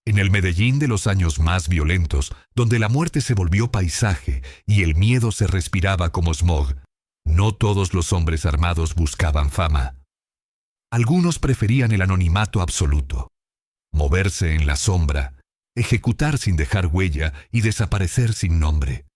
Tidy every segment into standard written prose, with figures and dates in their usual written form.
En el Medellín de los años más violentos, donde la muerte se volvió paisaje y el miedo se respiraba como smog, no todos los hombres armados buscaban fama. Algunos preferían el anonimato absoluto, moverse en la sombra, ejecutar sin dejar huella y desaparecer sin nombre.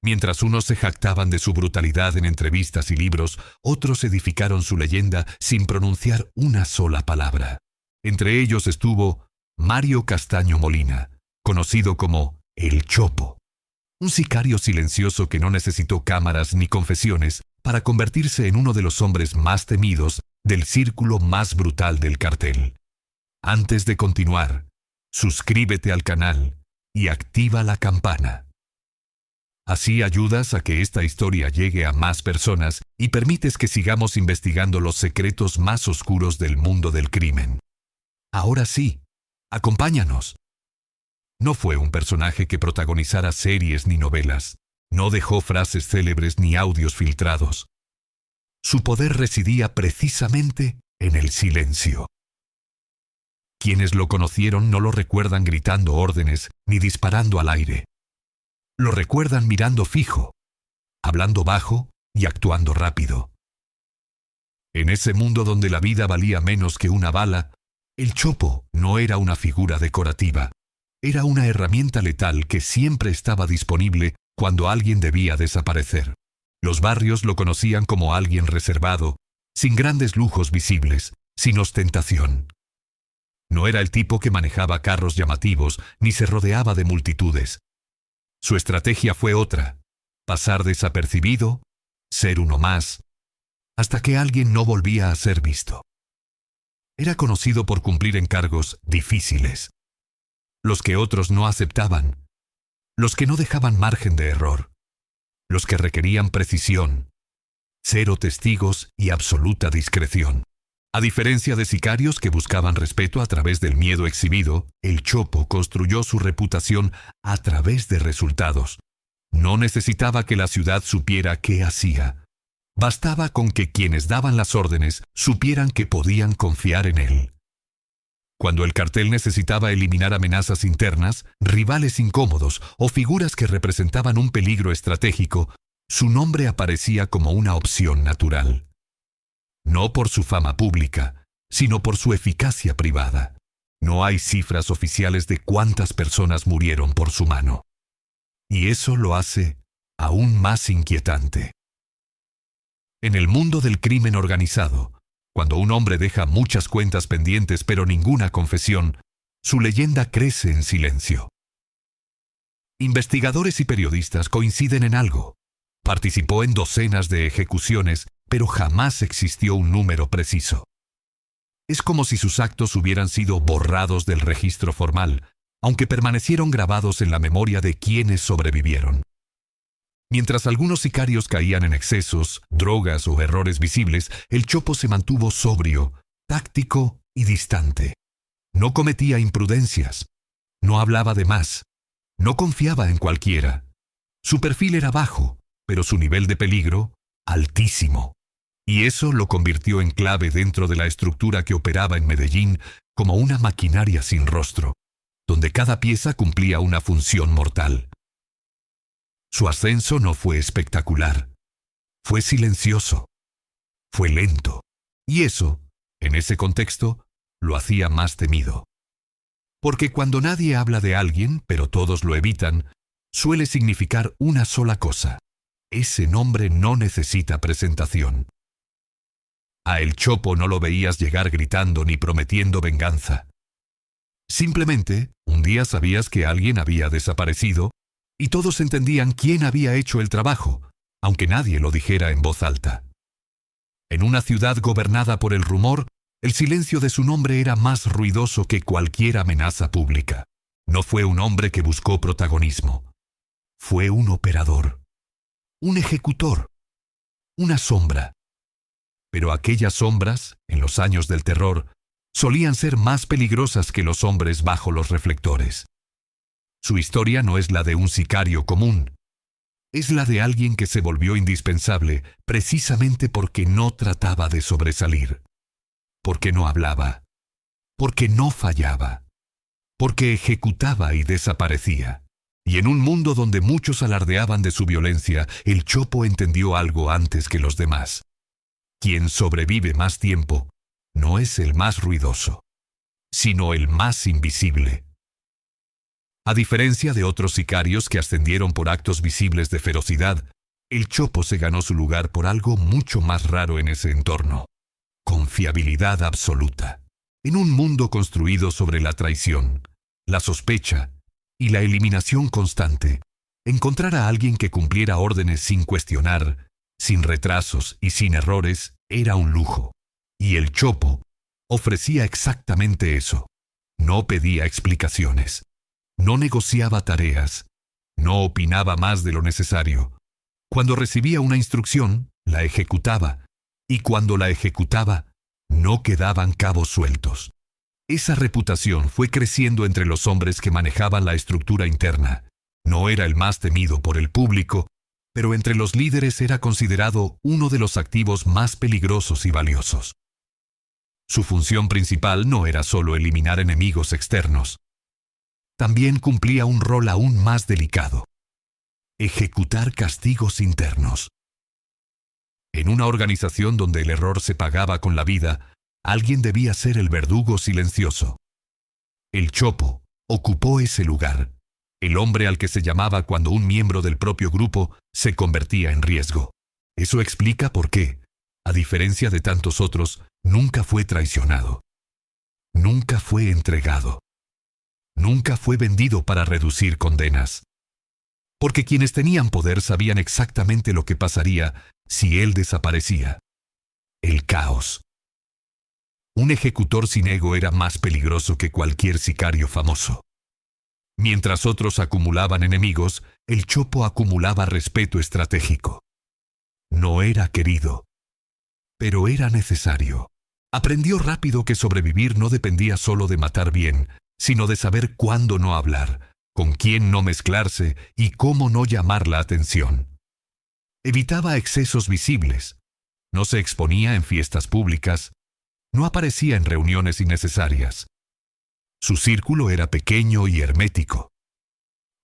Mientras unos se jactaban de su brutalidad en entrevistas y libros, otros edificaron su leyenda sin pronunciar una sola palabra. Entre ellos estuvo Mario Castaño Molina, conocido como El Chopo, un sicario silencioso que no necesitó cámaras ni confesiones para convertirse en uno de los hombres más temidos del círculo más brutal del cartel. Antes de continuar, suscríbete al canal y activa la campana. Así ayudas a que esta historia llegue a más personas y permites que sigamos investigando los secretos más oscuros del mundo del crimen. Ahora sí, acompáñanos. No fue un personaje que protagonizara series ni novelas. No dejó frases célebres ni audios filtrados. Su poder residía precisamente en el silencio. Quienes lo conocieron no lo recuerdan gritando órdenes ni disparando al aire. Lo recuerdan mirando fijo, hablando bajo y actuando rápido. En ese mundo donde la vida valía menos que una bala, el Chopo no era una figura decorativa. Era una herramienta letal que siempre estaba disponible cuando alguien debía desaparecer. Los barrios lo conocían como alguien reservado, sin grandes lujos visibles, sin ostentación. No era el tipo que manejaba carros llamativos ni se rodeaba de multitudes. Su estrategia fue otra: pasar desapercibido, ser uno más, hasta que alguien no volvía a ser visto. Era conocido por cumplir encargos difíciles, los que otros no aceptaban, los que no dejaban margen de error, los que requerían precisión, cero testigos y absoluta discreción. A diferencia de sicarios que buscaban respeto a través del miedo exhibido, el Chopo construyó su reputación a través de resultados. No necesitaba que la ciudad supiera qué hacía. Bastaba con que quienes daban las órdenes supieran que podían confiar en él. Cuando el cartel necesitaba eliminar amenazas internas, rivales incómodos o figuras que representaban un peligro estratégico, su nombre aparecía como una opción natural. No por su fama pública, sino por su eficacia privada. No hay cifras oficiales de cuántas personas murieron por su mano. Y eso lo hace aún más inquietante. En el mundo del crimen organizado, cuando un hombre deja muchas cuentas pendientes pero ninguna confesión, su leyenda crece en silencio. Investigadores y periodistas coinciden en algo. Participó en docenas de ejecuciones, pero jamás existió un número preciso. Es como si sus actos hubieran sido borrados del registro formal, aunque permanecieron grabados en la memoria de quienes sobrevivieron. Mientras algunos sicarios caían en excesos, drogas o errores visibles, el Chopo se mantuvo sobrio, táctico y distante. No cometía imprudencias, no hablaba de más, no confiaba en cualquiera. Su perfil era bajo, pero su nivel de peligro, altísimo. Y eso lo convirtió en clave dentro de la estructura que operaba en Medellín como una maquinaria sin rostro, donde cada pieza cumplía una función mortal. Su ascenso no fue espectacular, fue silencioso, fue lento, y eso, en ese contexto, lo hacía más temido. Porque cuando nadie habla de alguien, pero todos lo evitan, suele significar una sola cosa: ese nombre no necesita presentación. A El Chopo no lo veías llegar gritando ni prometiendo venganza. Simplemente, un día sabías que alguien había desaparecido y todos entendían quién había hecho el trabajo, aunque nadie lo dijera en voz alta. En una ciudad gobernada por el rumor, el silencio de su nombre era más ruidoso que cualquier amenaza pública. No fue un hombre que buscó protagonismo. Fue un operador, un ejecutor, una sombra. Pero aquellas sombras, en los años del terror, solían ser más peligrosas que los hombres bajo los reflectores. Su historia no es la de un sicario común. Es la de alguien que se volvió indispensable precisamente porque no trataba de sobresalir, porque no hablaba, porque no fallaba, porque ejecutaba y desaparecía. Y en un mundo donde muchos alardeaban de su violencia, el Chopo entendió algo antes que los demás. Quien sobrevive más tiempo no es el más ruidoso, sino el más invisible. A diferencia de otros sicarios que ascendieron por actos visibles de ferocidad, el Chopo se ganó su lugar por algo mucho más raro en ese entorno: confiabilidad absoluta. En un mundo construido sobre la traición, la sospecha y la eliminación constante, encontrar a alguien que cumpliera órdenes sin cuestionar, sin retrasos y sin errores, era un lujo. Y el Chopo ofrecía exactamente eso. No pedía explicaciones, no negociaba tareas, no opinaba más de lo necesario. Cuando recibía una instrucción, la ejecutaba, y cuando la ejecutaba, no quedaban cabos sueltos. Esa reputación fue creciendo entre los hombres que manejaban la estructura interna. No era el más temido por el público, pero entre los líderes era considerado uno de los activos más peligrosos y valiosos. Su función principal no era solo eliminar enemigos externos. También cumplía un rol aún más delicado: ejecutar castigos internos. En una organización donde el error se pagaba con la vida, alguien debía ser el verdugo silencioso. El Chopo ocupó ese lugar, el hombre al que se llamaba cuando un miembro del propio grupo se convertía en riesgo. Eso explica por qué, a diferencia de tantos otros, nunca fue traicionado. Nunca fue entregado. Nunca fue vendido para reducir condenas. Porque quienes tenían poder sabían exactamente lo que pasaría si él desaparecía: el caos. Un ejecutor sin ego era más peligroso que cualquier sicario famoso. Mientras otros acumulaban enemigos, el Chopo acumulaba respeto estratégico. No era querido, pero era necesario. Aprendió rápido que sobrevivir no dependía solo de matar bien, sino de saber cuándo no hablar, con quién no mezclarse y cómo no llamar la atención. Evitaba excesos visibles. No se exponía en fiestas públicas. No aparecía en reuniones innecesarias. Su círculo era pequeño y hermético.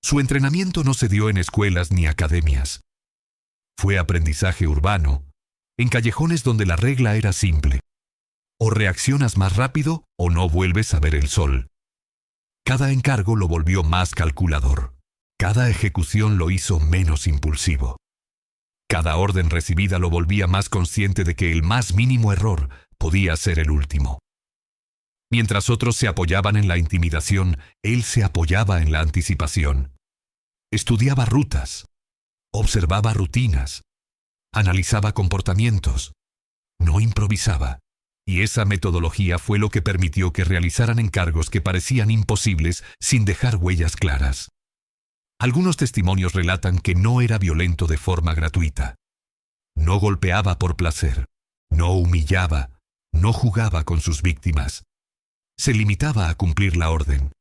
Su entrenamiento no se dio en escuelas ni academias. Fue aprendizaje urbano, en callejones donde la regla era simple: o reaccionas más rápido o no vuelves a ver el sol. Cada encargo lo volvió más calculador. Cada ejecución lo hizo menos impulsivo. Cada orden recibida lo volvía más consciente de que el más mínimo error podía ser el último. Mientras otros se apoyaban en la intimidación, él se apoyaba en la anticipación. Estudiaba rutas, observaba rutinas, analizaba comportamientos, no improvisaba. Y esa metodología fue lo que permitió que realizaran encargos que parecían imposibles sin dejar huellas claras. Algunos testimonios relatan que no era violento de forma gratuita. No golpeaba por placer, no humillaba, no jugaba con sus víctimas. Se limitaba a cumplir la orden.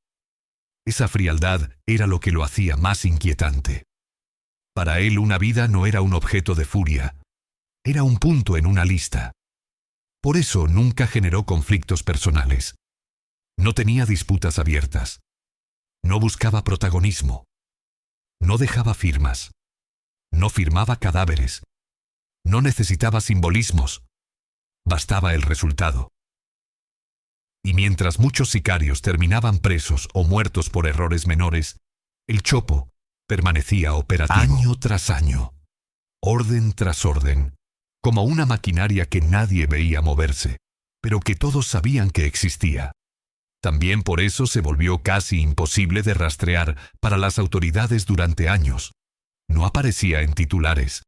Esa frialdad era lo que lo hacía más inquietante. Para él una vida no era un objeto de furia, era un punto en una lista. Por eso nunca generó conflictos personales. No tenía disputas abiertas. No buscaba protagonismo. No dejaba firmas. No firmaba cadáveres. No necesitaba simbolismos. Bastaba el resultado. Y mientras muchos sicarios terminaban presos o muertos por errores menores, el Chopo permanecía operativo. Año tras año, orden tras orden, como una maquinaria que nadie veía moverse, pero que todos sabían que existía. También por eso se volvió casi imposible de rastrear para las autoridades durante años. No aparecía en titulares.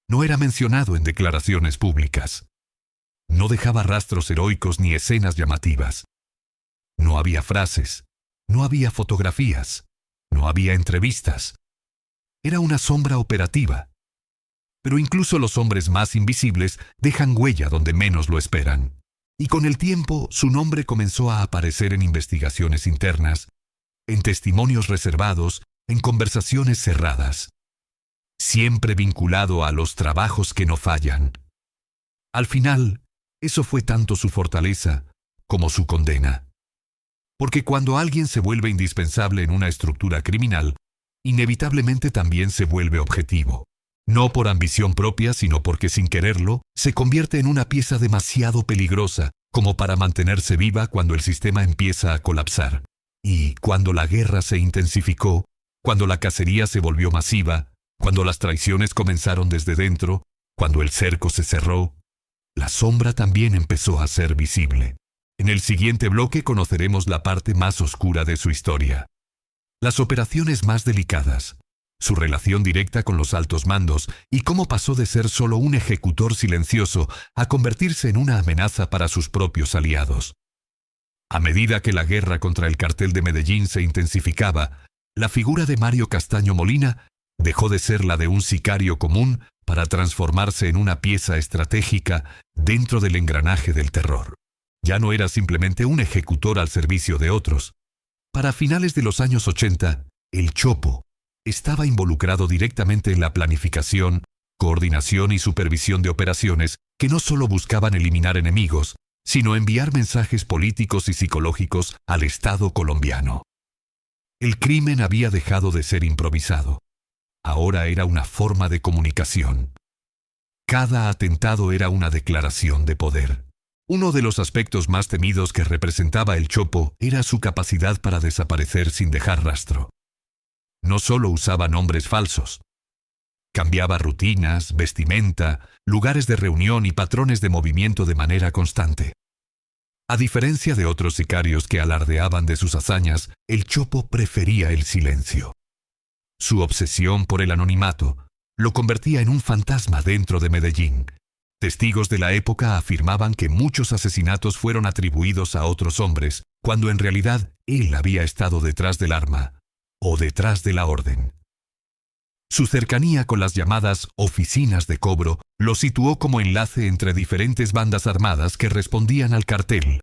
No era mencionado en declaraciones públicas. No dejaba rastros heroicos ni escenas llamativas. No había frases, no había fotografías, no había entrevistas. Era una sombra operativa. Pero incluso los hombres más invisibles dejan huella donde menos lo esperan. Y con el tiempo su nombre comenzó a aparecer en investigaciones internas, en testimonios reservados, en conversaciones cerradas. Siempre vinculado a los trabajos que no fallan. Al final, eso fue tanto su fortaleza como su condena. Porque cuando alguien se vuelve indispensable en una estructura criminal, inevitablemente también se vuelve objetivo. No por ambición propia, sino porque sin quererlo, se convierte en una pieza demasiado peligrosa como para mantenerse viva cuando el sistema empieza a colapsar. Y cuando la guerra se intensificó, cuando la cacería se volvió masiva, cuando las traiciones comenzaron desde dentro, cuando el cerco se cerró, la sombra también empezó a ser visible. En el siguiente bloque conoceremos la parte más oscura de su historia. Las operaciones más delicadas, su relación directa con los altos mandos y cómo pasó de ser solo un ejecutor silencioso a convertirse en una amenaza para sus propios aliados. A medida que la guerra contra el cartel de Medellín se intensificaba, la figura de Mario Castaño Molina dejó de ser la de un sicario común para transformarse en una pieza estratégica dentro del engranaje del terror. Ya no era simplemente un ejecutor al servicio de otros. Para finales de los años 80, el Chopo estaba involucrado directamente en la planificación, coordinación y supervisión de operaciones que no solo buscaban eliminar enemigos, sino enviar mensajes políticos y psicológicos al Estado colombiano. El crimen había dejado de ser improvisado. Ahora era una forma de comunicación. Cada atentado era una declaración de poder. Uno de los aspectos más temidos que representaba el Chopo era su capacidad para desaparecer sin dejar rastro. No solo usaba nombres falsos. Cambiaba rutinas, vestimenta, lugares de reunión y patrones de movimiento de manera constante. A diferencia de otros sicarios que alardeaban de sus hazañas, el Chopo prefería el silencio. Su obsesión por el anonimato lo convertía en un fantasma dentro de Medellín. Testigos de la época afirmaban que muchos asesinatos fueron atribuidos a otros hombres, cuando en realidad él había estado detrás del arma o detrás de la orden. Su cercanía con las llamadas oficinas de cobro lo situó como enlace entre diferentes bandas armadas que respondían al cartel.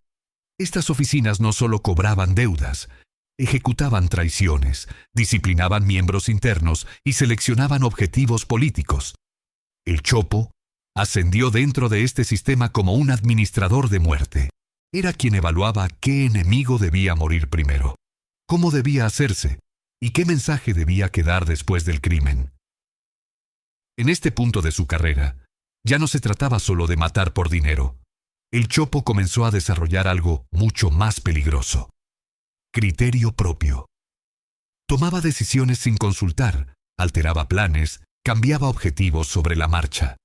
Estas oficinas no solo cobraban deudas, ejecutaban traiciones, disciplinaban miembros internos y seleccionaban objetivos políticos. El Chopo ascendió dentro de este sistema como un administrador de muerte. Era quien evaluaba qué enemigo debía morir primero, cómo debía hacerse y qué mensaje debía quedar después del crimen. En este punto de su carrera, ya no se trataba solo de matar por dinero. El Chopo comenzó a desarrollar algo mucho más peligroso: criterio propio. Tomaba decisiones sin consultar, alteraba planes, cambiaba objetivos sobre la marcha.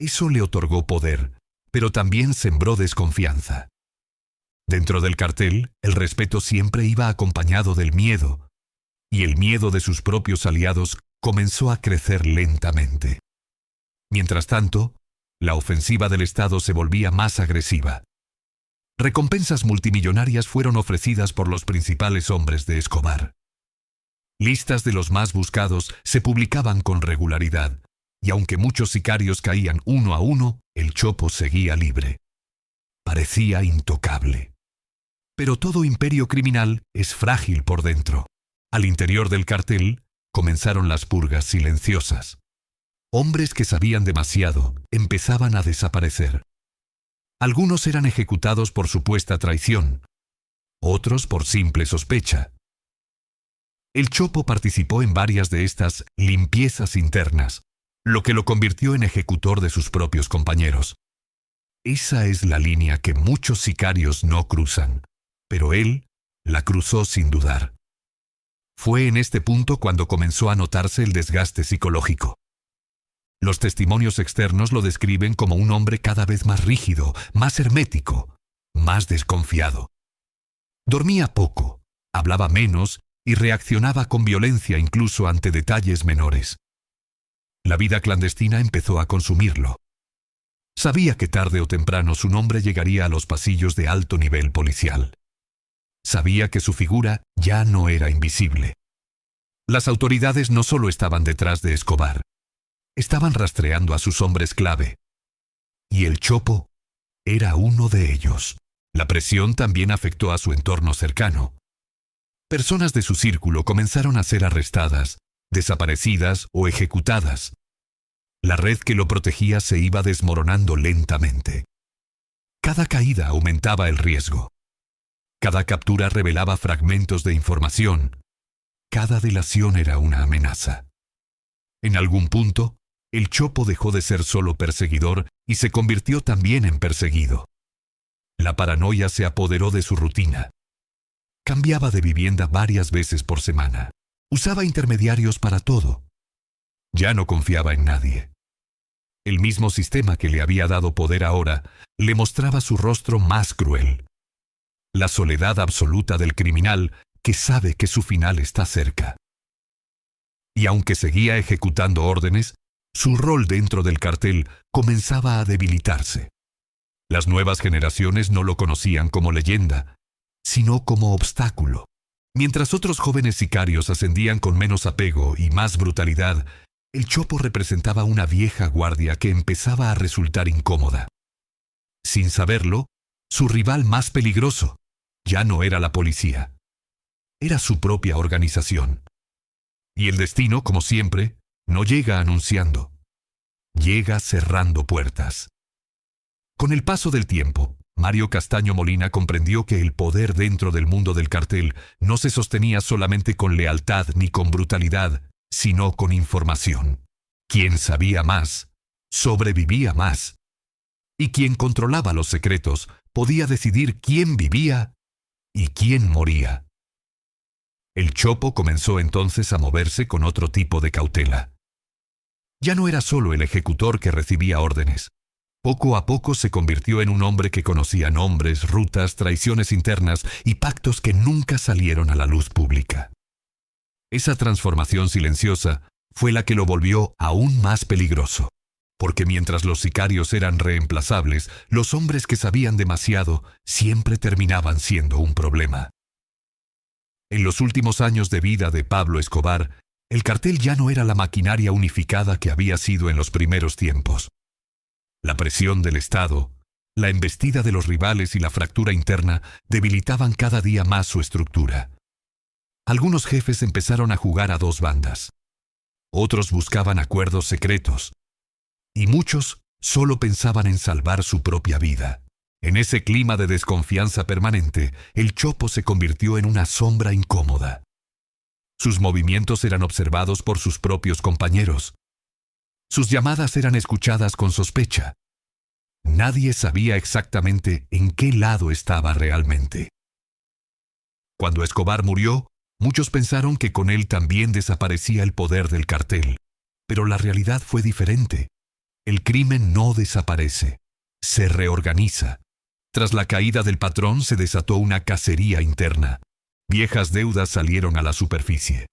Eso le otorgó poder, pero también sembró desconfianza. Dentro del cartel, el respeto siempre iba acompañado del miedo, y el miedo de sus propios aliados comenzó a crecer lentamente. Mientras tanto, la ofensiva del Estado se volvía más agresiva. Recompensas multimillonarias fueron ofrecidas por los principales hombres de Escobar. Listas de los más buscados se publicaban con regularidad, y aunque muchos sicarios caían uno a uno, el Chopo seguía libre. Parecía intocable. Pero todo imperio criminal es frágil por dentro. Al interior del cartel comenzaron las purgas silenciosas. Hombres que sabían demasiado empezaban a desaparecer. Algunos eran ejecutados por supuesta traición, otros por simple sospecha. El Chopo participó en varias de estas limpiezas internas, lo que lo convirtió en ejecutor de sus propios compañeros. Esa es la línea que muchos sicarios no cruzan, pero él la cruzó sin dudar. Fue en este punto cuando comenzó a notarse el desgaste psicológico. Los testimonios externos lo describen como un hombre cada vez más rígido, más hermético, más desconfiado. Dormía poco, hablaba menos y reaccionaba con violencia incluso ante detalles menores. La vida clandestina empezó a consumirlo. Sabía que tarde o temprano su nombre llegaría a los pasillos de alto nivel policial. Sabía que su figura ya no era invisible. Las autoridades no solo estaban detrás de Escobar, estaban rastreando a sus hombres clave. Y el Chopo era uno de ellos. La presión también afectó a su entorno cercano. Personas de su círculo comenzaron a ser arrestadas, desaparecidas o ejecutadas. La red que lo protegía se iba desmoronando lentamente. Cada caída aumentaba el riesgo. Cada captura revelaba fragmentos de información. Cada delación era una amenaza. En algún punto, el Chopo dejó de ser solo perseguidor y se convirtió también en perseguido. La paranoia se apoderó de su rutina. Cambiaba de vivienda varias veces por semana. Usaba intermediarios para todo. Ya no confiaba en nadie. El mismo sistema que le había dado poder ahora le mostraba su rostro más cruel. La soledad absoluta del criminal que sabe que su final está cerca. Y aunque seguía ejecutando órdenes, su rol dentro del cartel comenzaba a debilitarse. Las nuevas generaciones no lo conocían como leyenda, sino como obstáculo. Mientras otros jóvenes sicarios ascendían con menos apego y más brutalidad, el Chopo representaba una vieja guardia que empezaba a resultar incómoda. Sin saberlo, su rival más peligroso ya no era la policía. Era su propia organización. Y el destino, como siempre, no llega anunciando. Llega cerrando puertas. Con el paso del tiempo, Mario Castaño Molina comprendió que el poder dentro del mundo del cartel no se sostenía solamente con lealtad ni con brutalidad, sino con información. Quien sabía más, sobrevivía más. Y quien controlaba los secretos podía decidir quién vivía y quién moría. El Chopo comenzó entonces a moverse con otro tipo de cautela. Ya no era solo el ejecutor que recibía órdenes. Poco a poco se convirtió en un hombre que conocía nombres, rutas, traiciones internas y pactos que nunca salieron a la luz pública. Esa transformación silenciosa fue la que lo volvió aún más peligroso, porque mientras los sicarios eran reemplazables, los hombres que sabían demasiado siempre terminaban siendo un problema. En los últimos años de vida de Pablo Escobar, el cartel ya no era la maquinaria unificada que había sido en los primeros tiempos. La presión del Estado, la embestida de los rivales y la fractura interna debilitaban cada día más su estructura. Algunos jefes empezaron a jugar a dos bandas. Otros buscaban acuerdos secretos. Y muchos solo pensaban en salvar su propia vida. En ese clima de desconfianza permanente, el Chopo se convirtió en una sombra incómoda. Sus movimientos eran observados por sus propios compañeros. Sus llamadas eran escuchadas con sospecha. Nadie sabía exactamente en qué lado estaba realmente. Cuando Escobar murió, muchos pensaron que con él también desaparecía el poder del cartel. Pero la realidad fue diferente. El crimen no desaparece, se reorganiza. Tras la caída del patrón se desató una cacería interna. Viejas deudas salieron a la superficie.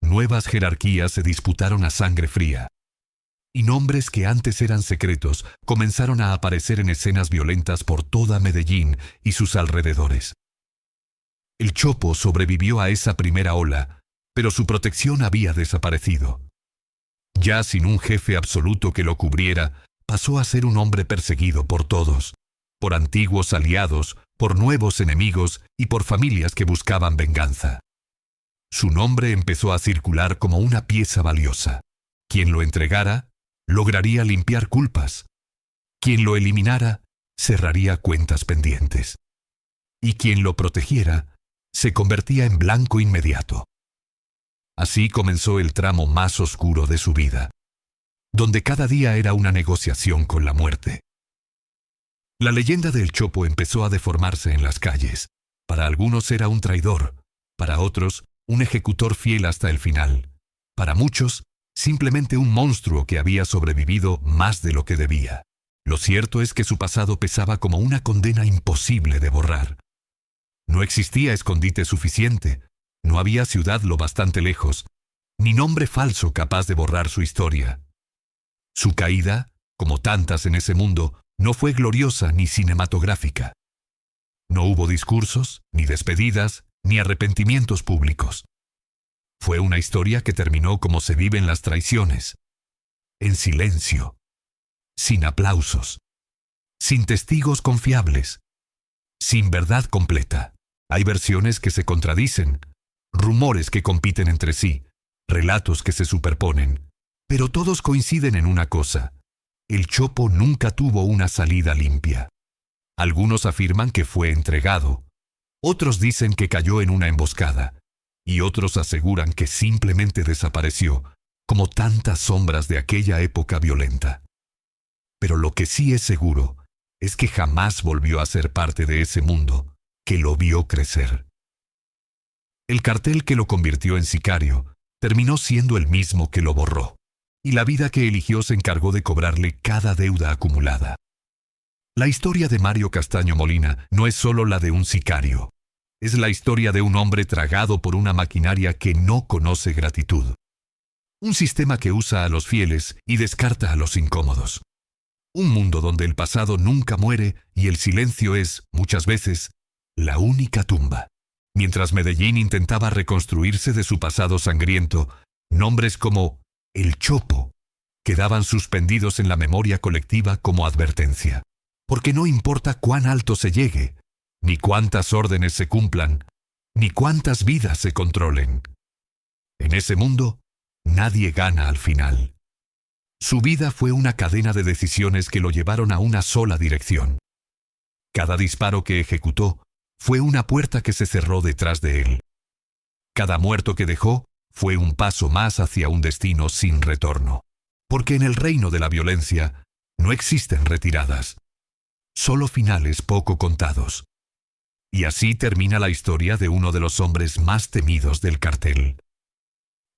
Nuevas jerarquías se disputaron a sangre fría. Y nombres que antes eran secretos comenzaron a aparecer en escenas violentas por toda Medellín y sus alrededores. El Chopo sobrevivió a esa primera ola, pero su protección había desaparecido. Ya sin un jefe absoluto que lo cubriera, pasó a ser un hombre perseguido por todos, por antiguos aliados, por nuevos enemigos y por familias que buscaban venganza. Su nombre empezó a circular como una pieza valiosa. Quien lo entregara, lograría limpiar culpas. Quien lo eliminara, cerraría cuentas pendientes. Y quien lo protegiera, se convertía en blanco inmediato. Así comenzó el tramo más oscuro de su vida, donde cada día era una negociación con la muerte. La leyenda del Chopo empezó a deformarse en las calles. Para algunos era un traidor, para otros, un ejecutor fiel hasta el final. Para muchos, simplemente un monstruo que había sobrevivido más de lo que debía. Lo cierto es que su pasado pesaba como una condena imposible de borrar. No existía escondite suficiente, no había ciudad lo bastante lejos, ni nombre falso capaz de borrar su historia. Su caída, como tantas en ese mundo, no fue gloriosa ni cinematográfica. No hubo discursos, ni despedidas, ni arrepentimientos públicos. Fue una historia que terminó como se viven las traiciones, en silencio, sin aplausos, sin testigos confiables, sin verdad completa. Hay versiones que se contradicen, rumores que compiten entre sí, relatos que se superponen, pero todos coinciden en una cosa: el Chopo nunca tuvo una salida limpia. Algunos afirman que fue entregado, Otros dicen que cayó en una emboscada, y otros aseguran que simplemente desapareció, como tantas sombras de aquella época violenta. Pero lo que sí es seguro es que jamás volvió a ser parte de ese mundo que lo vio crecer. El cartel que lo convirtió en sicario terminó siendo el mismo que lo borró, y la vida que eligió se encargó de cobrarle cada deuda acumulada. La historia de Mario Castaño Molina no es solo la de un sicario. Es la historia de un hombre tragado por una maquinaria que no conoce gratitud. Un sistema que usa a los fieles y descarta a los incómodos. Un mundo donde el pasado nunca muere y el silencio es, muchas veces, la única tumba. Mientras Medellín intentaba reconstruirse de su pasado sangriento, nombres como El Chopo quedaban suspendidos en la memoria colectiva como advertencia. Porque no importa cuán alto se llegue, ni cuántas órdenes se cumplan, ni cuántas vidas se controlen. En ese mundo, nadie gana al final. Su vida fue una cadena de decisiones que lo llevaron a una sola dirección. Cada disparo que ejecutó fue una puerta que se cerró detrás de él. Cada muerto que dejó fue un paso más hacia un destino sin retorno. Porque en el reino de la violencia no existen retiradas, solo finales poco contados. Y así termina la historia de uno de los hombres más temidos del cartel.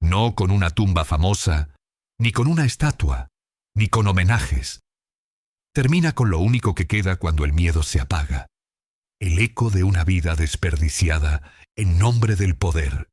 No con una tumba famosa, ni con una estatua, ni con homenajes. Termina con lo único que queda cuando el miedo se apaga. El eco de una vida desperdiciada en nombre del poder.